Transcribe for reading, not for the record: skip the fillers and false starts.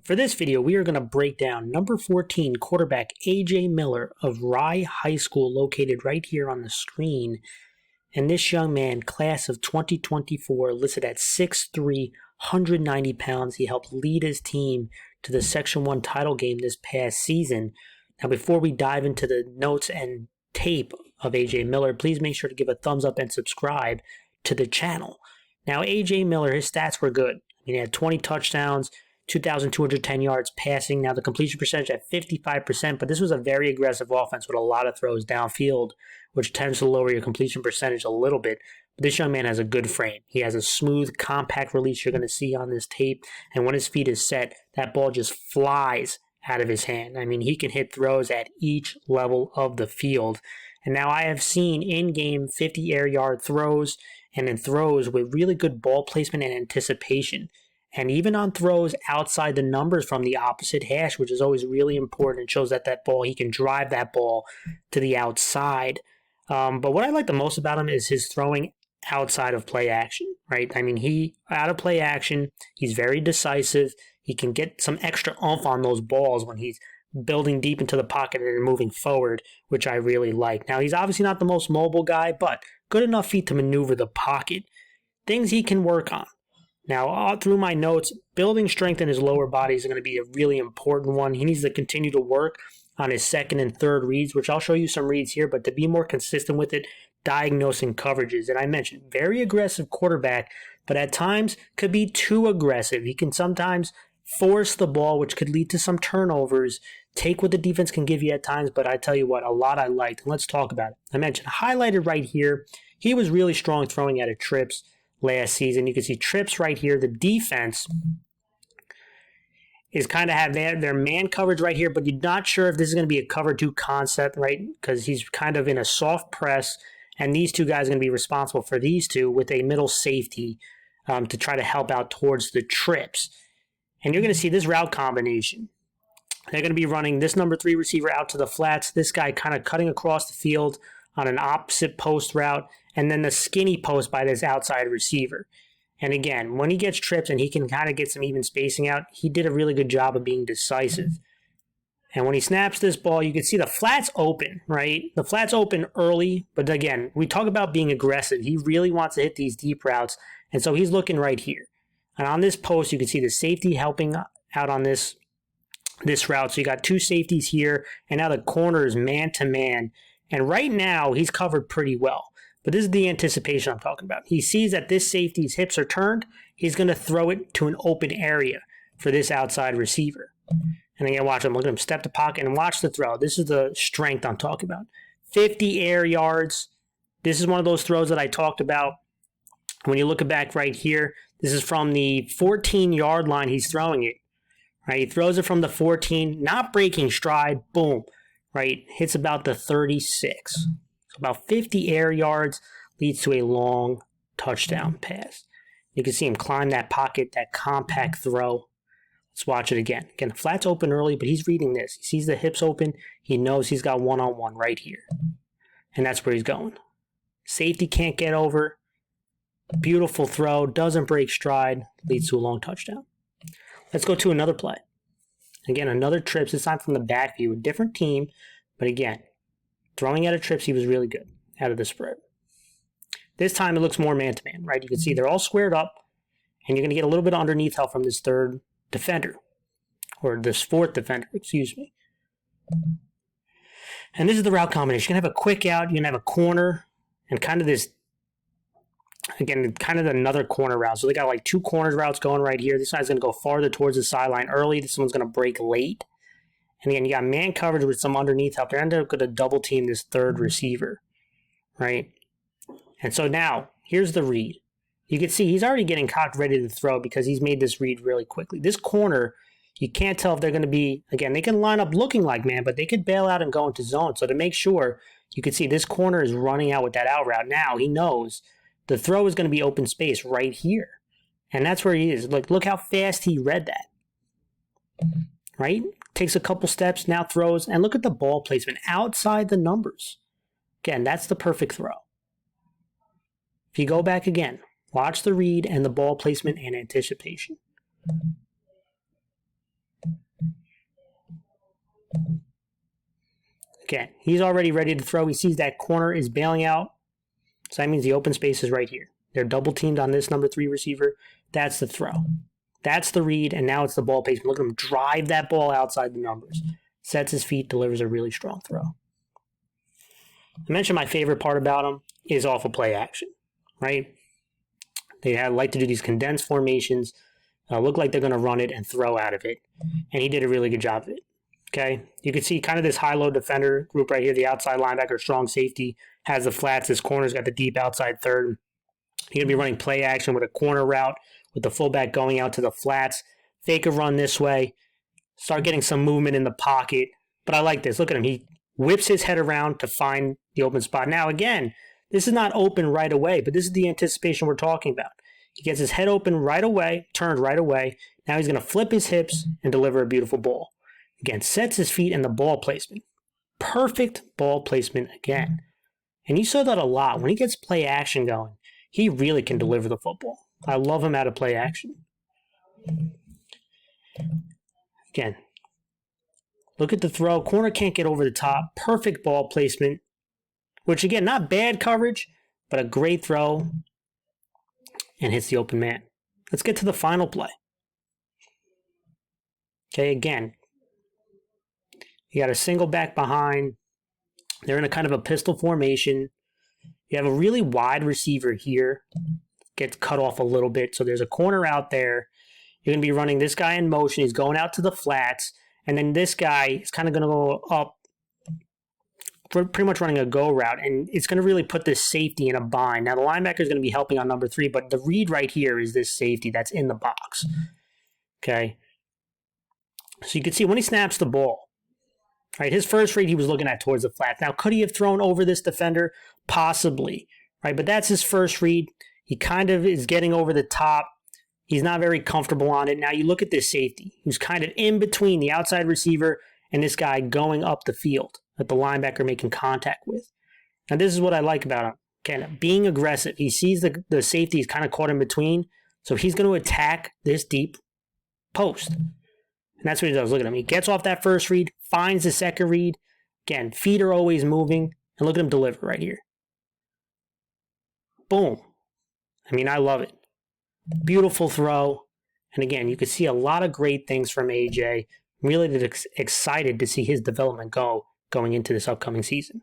For this video, we are going to break down number 14 quarterback A.J. Miller of Rye High School, located right here on the screen. And this young man, class of 2024, listed at 6'3", 190 pounds. He helped lead his team to the Section 1 title game this past season. Now, before we dive into the notes and tape of A.J. Miller, please make sure to give a thumbs up and subscribe to the channel. Now, A.J. Miller, his stats were good. He had 20 touchdowns, 2,210 yards passing. Now, the completion percentage at 55%, but this was a very aggressive offense with a lot of throws downfield, which tends to lower your completion percentage a little bit. But this young man has a good frame. He has a smooth, compact release you're going to see on this tape, and when his feet is set, that ball just flies out of his hand. I mean, he can hit throws at each level of the field. And now I have seen in-game 50 air yard throws and in throws with really good ball placement and anticipation. And even on throws outside the numbers from the opposite hash, which is always really important. It shows that ball, he can drive that ball to the outside. But what I like the most about him is his throwing outside of play action, right? I mean, out of play action, he's very decisive. He can get some extra oomph on those balls when he's building deep into the pocket and moving forward, which I really like. Now, he's obviously not the most mobile guy, but good enough feet to maneuver the pocket. Things he can work on. Now, all through my notes, building strength in his lower body is going to be a really important one. He needs to continue to work on his second and third reads, which I'll show you some reads here, but to be more consistent with it, diagnosing coverages. And I mentioned, very aggressive quarterback, but at times could be too aggressive. He can sometimes force the ball, which could lead to some turnovers, take what the defense can give you at times, but I tell you what, a lot I liked. And let's talk about it. I mentioned, highlighted right here, he was really strong throwing out of trips last season. You can see trips right here. The defense is kind of have their man coverage right here, but you're not sure if this is going to be a cover 2 concept, right? Because he's kind of in a soft press, and these two guys are going to be responsible for these two with a middle safety to try to help out towards the trips. And you're going to see this route combination. They're going to be running this number 3 receiver out to the flats, this guy kind of cutting across the field on an opposite post route, and then the skinny post by this outside receiver. And again, when he gets trips and he can kind of get some even spacing out, he did a really good job of being decisive. And when he snaps this ball, you can see the flats open, right? The flats open early, but again, we talk about being aggressive. He really wants to hit these deep routes, and so he's looking right here. And on this post, you can see the safety helping out on this route. So you got 2 safeties here, and now the corner is man-to-man. And right now, he's covered pretty well. But this is the anticipation I'm talking about. He sees that this safety's hips are turned. He's going to throw it to an open area for this outside receiver. And again, watch him. Look at him step to pocket and watch the throw. This is the strength I'm talking about. 50 air yards. This is one of those throws that I talked about. When you look back right here, this is from the 14-yard line he's throwing it. Right? He throws it from the 14, not breaking stride. Boom. Right? Hits about the 36. So about 50 air yards leads to a long touchdown pass. You can see him climb that pocket, that compact throw. Let's watch it again. Again, the flat's open early, but he's reading this. He sees the hips open. He knows he's got one-on-one right here. And that's where he's going. Safety can't get over. Beautiful throw. Doesn't break stride. Leads to a long touchdown. Let's go to another play. Again, another trips. This time from the back view. A different team. But again, throwing out of trips, he was really good out of the spread. This time it looks more man-to-man, right? You can see they're all squared up, and you're going to get a little bit of underneath help from this third defender, or this fourth defender, excuse me. And this is the route combination. You're going to have a quick out, you're going to have a corner, and kind of this, again, kind of another corner route. So they got like 2 corners routes going right here. This guy's going to go farther towards the sideline early. This one's going to break late. And again, you got man coverage with some underneath help. They're going to double team this third receiver, right? And so now, here's the read. You can see he's already getting cocked ready to throw because he's made this read really quickly. This corner, you can't tell if they're going to be, again, they can line up looking like man, but they could bail out and go into zone. So to make sure, you can see this corner is running out with that out route. Now he knows the throw is going to be open space right here. And that's where he is. Look how fast he read that. Right? Takes a couple steps, now throws, and look at the ball placement outside the numbers. Again, that's the perfect throw. If you go back again, watch the read and the ball placement and anticipation. Again, he's already ready to throw. He sees that corner is bailing out. So that means the open space is right here. They're double teamed on this number 3 receiver. That's the throw. That's the read, and now it's the ball placement. Look at him drive that ball outside the numbers. Sets his feet, delivers a really strong throw. I mentioned my favorite part about him is off of play action, right? They like to do these condensed formations, look like they're going to run it and throw out of it, and he did a really good job of it. Okay, you can see kind of this high-low defender group right here. The outside linebacker, strong safety, has the flats. This corner's got the deep outside third. You're going to be running play action with a corner route with the fullback going out to the flats. Fake a run this way. Start getting some movement in the pocket. But I like this. Look at him. He whips his head around to find the open spot. Now, again, this is not open right away, but this is the anticipation we're talking about. He gets his head open right away, turned right away. Now he's going to flip his hips and deliver a beautiful ball. Again, sets his feet and the ball placement. Perfect ball placement again. And you saw that a lot. When he gets play action going, he really can deliver the football. I love him out of play action. Again, look at the throw. Corner can't get over the top. Perfect ball placement. Which, again, not bad coverage, but a great throw. And hits the open man. Let's get to the final play. Okay, again, you got a single back behind. They're in a kind of a pistol formation. You have a really wide receiver here. Gets cut off a little bit. So there's a corner out there. You're going to be running this guy in motion. He's going out to the flats. And then this guy is kind of going to go up, pretty much running a go route. And it's going to really put this safety in a bind. Now, the linebacker is going to be helping on number 3. But the read right here is this safety that's in the box. Okay. So you can see when he snaps the ball, right, his first read he was looking at towards the flat. Now, could he have thrown over this defender? Possibly, right? But that's his first read. He kind of is getting over the top. He's not very comfortable on it. Now, you look at this safety, who's kind of in between the outside receiver and this guy going up the field that the linebacker making contact with. Now, this is what I like about him. Again, being aggressive. He sees the safety is kind of caught in between, so he's going to attack this deep post. And that's what he does. Look at him. He gets off that first read, finds the second read. Again, feet are always moving. And look at him deliver right here. Boom. I mean, I love it. Beautiful throw. And again, you can see a lot of great things from AJ. Really excited to see his development going into this upcoming season.